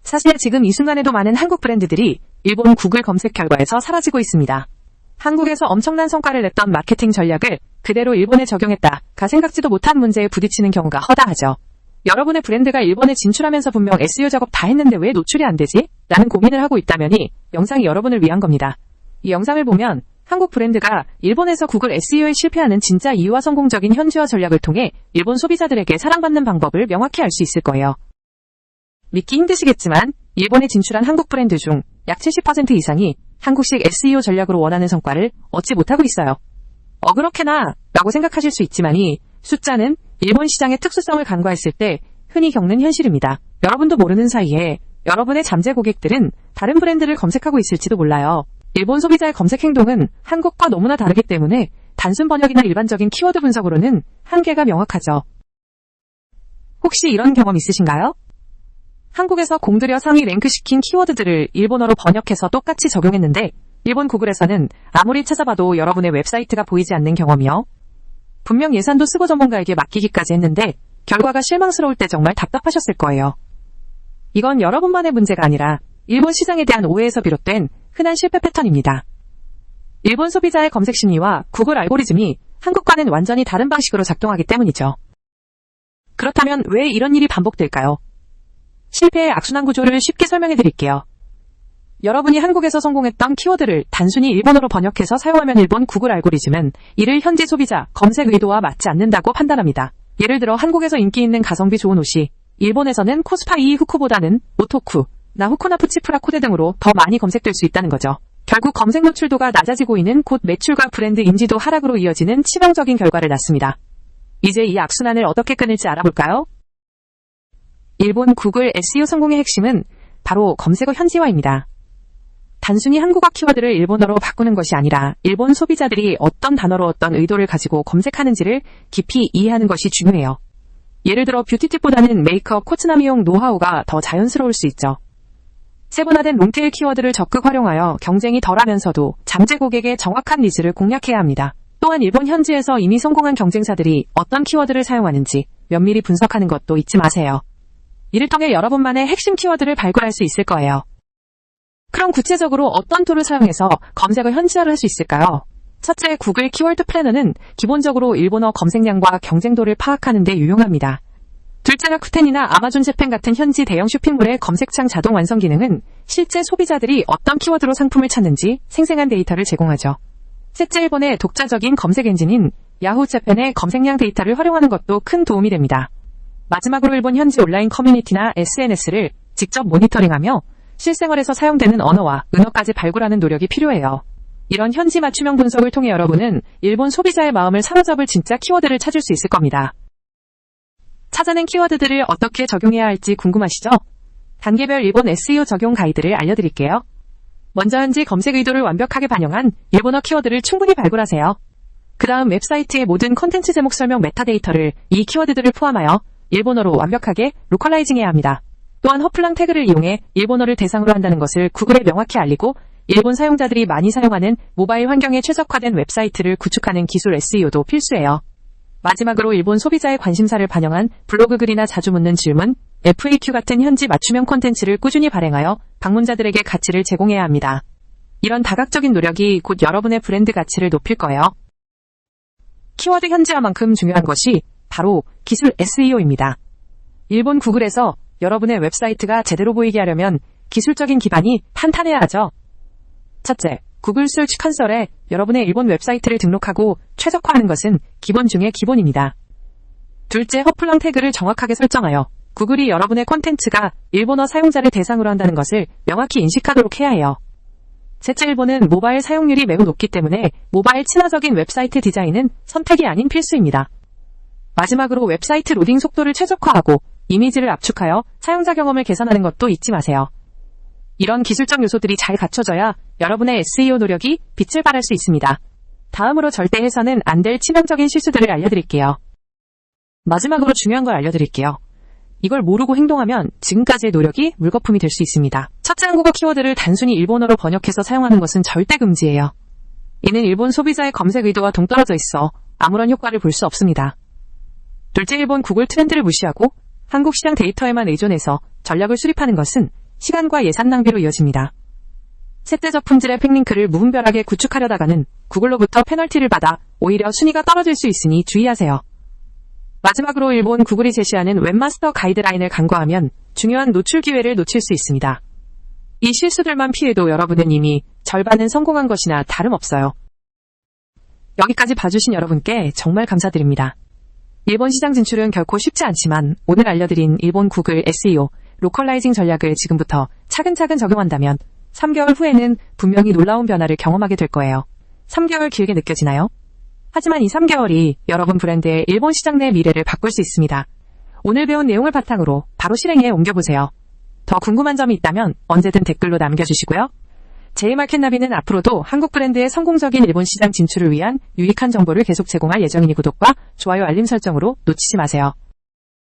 사실 지금 이 순간에도 많은 한국 브랜드들이 일본 구글 검색 결과에서 사라지고 있습니다. 한국에서 엄청난 성과를 냈던 마케팅 전략을 그대로 일본에 적용했다가 생각지도 못한 문제에 부딪히는 경우가 허다하죠. 여러분의 브랜드가 일본에 진출하면서 분명 SEO 작업 다 했는데 왜 노출이 안 되지? 라는 고민을 하고 있다면이 영상이 여러분을 위한 겁니다. 이 영상을 보면 한국 브랜드가 일본에서 구글 SEO에 실패하는 진짜 이유와 성공적인 현지화 전략을 통해 일본 소비자들에게 사랑받는 방법을 명확히 알 수 있을 거예요. 믿기 힘드시겠지만 일본에 진출한 한국 브랜드 중 약 70% 이상이 한국식 SEO 전략으로 원하는 성과를 얻지 못하고 있어요. 그렇게나 라고 생각하실 수 있지만 이 숫자는 일본 시장의 특수성을 간과했을 때 흔히 겪는 현실입니다. 여러분도 모르는 사이에 여러분의 잠재 고객들은 다른 브랜드를 검색하고 있을지도 몰라요. 일본 소비자의 검색 행동은 한국과 너무나 다르기 때문에 단순 번역이나 일반적인 키워드 분석으로는 한계가 명확하죠. 혹시 이런 경험 있으신가요? 한국에서 공들여 상위 랭크시킨 키워드들을 일본어로 번역해서 똑같이 적용했는데 일본 구글에서는 아무리 찾아봐도 여러분의 웹사이트가 보이지 않는 경험이요. 분명 예산도 쓰고 전문가에게 맡기기까지 했는데 결과가 실망스러울 때 정말 답답하셨을 거예요. 이건 여러분만의 문제가 아니라 일본 시장에 대한 오해에서 비롯된 흔한 실패 패턴입니다. 일본 소비자의 검색 심리와 구글 알고리즘이 한국과는 완전히 다른 방식으로 작동하기 때문이죠. 그렇다면 왜 이런 일이 반복될까요? 실패의 악순환 구조를 쉽게 설명해 드릴게요. 여러분이 한국에서 성공했던 키워드를 단순히 일본어로 번역해서 사용하면 일본 구글 알고리즘은 이를 현지 소비자 검색 의도와 맞지 않는다고 판단합니다. 예를 들어 한국에서 인기 있는 가성비 좋은 옷이 일본에서는 코스파 이 후쿠보다는 오토쿠, 후코나푸치프라 코데 등으로 더 많이 검색될 수 있다는 거죠. 결국 검색 노출도가 낮아지고 있는 곧 매출과 브랜드 인지도 하락으로 이어지는 치명적인 결과를 낳습니다. 이제 이 악순환을 어떻게 끊을지 알아볼까요? 일본 구글 SEO 성공의 핵심은 바로 검색어 현지화입니다. 단순히 한국어 키워드를 일본어로 바꾸는 것이 아니라 일본 소비자들이 어떤 단어로 어떤 의도를 가지고 검색하는지를 깊이 이해하는 것이 중요해요. 예를 들어 뷰티팁보다는 메이크업, 코츠나미용 노하우가 더 자연스러울 수 있죠. 세분화된 롱테일 키워드를 적극 활용하여 경쟁이 덜하면서도 잠재 고객의 정확한 니즈를 공략해야 합니다. 또한 일본 현지에서 이미 성공한 경쟁사들이 어떤 키워드를 사용하는지 면밀히 분석하는 것도 잊지 마세요. 이를 통해 여러분만의 핵심 키워드를 발굴할 수 있을 거예요. 그럼 구체적으로 어떤 툴을 사용해서 검색어 현지화를 할 수 있을까요? 첫째, 구글 키워드 플래너는 기본적으로 일본어 검색량과 경쟁도를 파악하는 데 유용합니다. 둘째가 쿠텐이나 아마존 재팬 같은 현지 대형 쇼핑몰의 검색창 자동 완성 기능은 실제 소비자들이 어떤 키워드로 상품을 찾는지 생생한 데이터를 제공하죠. 셋째, 일본의 독자적인 검색 엔진인 야후 재팬의 검색량 데이터를 활용하는 것도 큰 도움이 됩니다. 마지막으로 일본 현지 온라인 커뮤니티나 SNS를 직접 모니터링하며 실생활에서 사용되는 언어와 은어까지 발굴하는 노력이 필요해요. 이런 현지 맞춤형 분석을 통해 여러분은 일본 소비자의 마음을 사로잡을 진짜 키워드를 찾을 수 있을 겁니다. 찾아낸 키워드들을 어떻게 적용해야 할지 궁금하시죠? 단계별 일본 SEO 적용 가이드를 알려드릴게요. 먼저 현지 검색 의도를 완벽하게 반영한 일본어 키워드를 충분히 발굴하세요. 그 다음 웹사이트의 모든 콘텐츠 제목 설명 메타데이터를 이 키워드들을 포함하여 일본어로 완벽하게 로컬라이징해야 합니다. 또한 허플랑 태그를 이용해 일본어를 대상으로 한다는 것을 구글에 명확히 알리고 일본 사용자들이 많이 사용하는 모바일 환경에 최적화된 웹사이트를 구축하는 기술 SEO도 필수예요. 마지막으로 일본 소비자의 관심사를 반영한 블로그 글이나 자주 묻는 질문, FAQ 같은 현지 맞춤형 콘텐츠를 꾸준히 발행하여 방문자들에게 가치를 제공해야 합니다. 이런 다각적인 노력이 곧 여러분의 브랜드 가치를 높일 거예요. 키워드 현지화만큼 중요한 것이 바로 기술 SEO입니다. 일본 구글에서 여러분의 웹사이트가 제대로 보이게 하려면 기술적인 기반이 탄탄해야 하죠. 첫째, 구글 서치 컨솔에 여러분의 일본 웹사이트를 등록하고 최적화하는 것은 기본 중의 기본입니다. 둘째, 허플랑 태그를 정확하게 설정하여 구글이 여러분의 콘텐츠가 일본어 사용자를 대상으로 한다는 것을 명확히 인식하도록 해야 해요. 셋째, 일본은 모바일 사용률이 매우 높기 때문에 모바일 친화적인 웹사이트 디자인은 선택이 아닌 필수입니다. 마지막으로 웹사이트 로딩 속도를 최적화하고 이미지를 압축하여 사용자 경험을 개선하는 것도 잊지 마세요. 이런 기술적 요소들이 잘 갖춰져야 여러분의 SEO 노력이 빛을 발할 수 있습니다. 다음으로 절대 해서는 안 될 치명적인 실수들을 알려드릴게요. 마지막으로 중요한 걸 알려드릴게요. 이걸 모르고 행동하면 지금까지의 노력이 물거품이 될 수 있습니다. 첫째, 한국어 키워드를 단순히 일본어로 번역해서 사용하는 것은 절대 금지예요. 이는 일본 소비자의 검색 의도와 동떨어져 있어 아무런 효과를 볼 수 없습니다. 둘째, 일본 구글 트렌드를 무시하고 한국 시장 데이터에만 의존해서 전략을 수립하는 것은 시간과 예산 낭비로 이어집니다. 세대적 품질의 팩링크를 무분별하게 구축하려다가는 구글로부터 페널티를 받아 오히려 순위가 떨어질 수 있으니 주의하세요. 마지막으로 일본 구글이 제시하는 웹마스터 가이드라인을 간과하면 중요한 노출 기회를 놓칠 수 있습니다. 이 실수들만 피해도 여러분은 이미 절반은 성공한 것이나 다름없어요. 여기까지 봐주신 여러분께 정말 감사드립니다. 일본 시장 진출은 결코 쉽지 않지만 오늘 알려드린 일본 구글 SEO 로컬라이징 전략을 지금부터 차근차근 적용한다면 3개월 후에는 분명히 놀라운 변화를 경험하게 될 거예요. 3개월 길게 느껴지나요? 하지만 이 3개월이 여러분 브랜드의 일본 시장 내 미래를 바꿀 수 있습니다. 오늘 배운 내용을 바탕으로 바로 실행에 옮겨보세요. 더 궁금한 점이 있다면 언제든 댓글로 남겨주시고요. 제이마켓나비는 앞으로도 한국 브랜드의 성공적인 일본 시장 진출을 위한 유익한 정보를 계속 제공할 예정이니 구독과 좋아요 알림 설정으로 놓치지 마세요.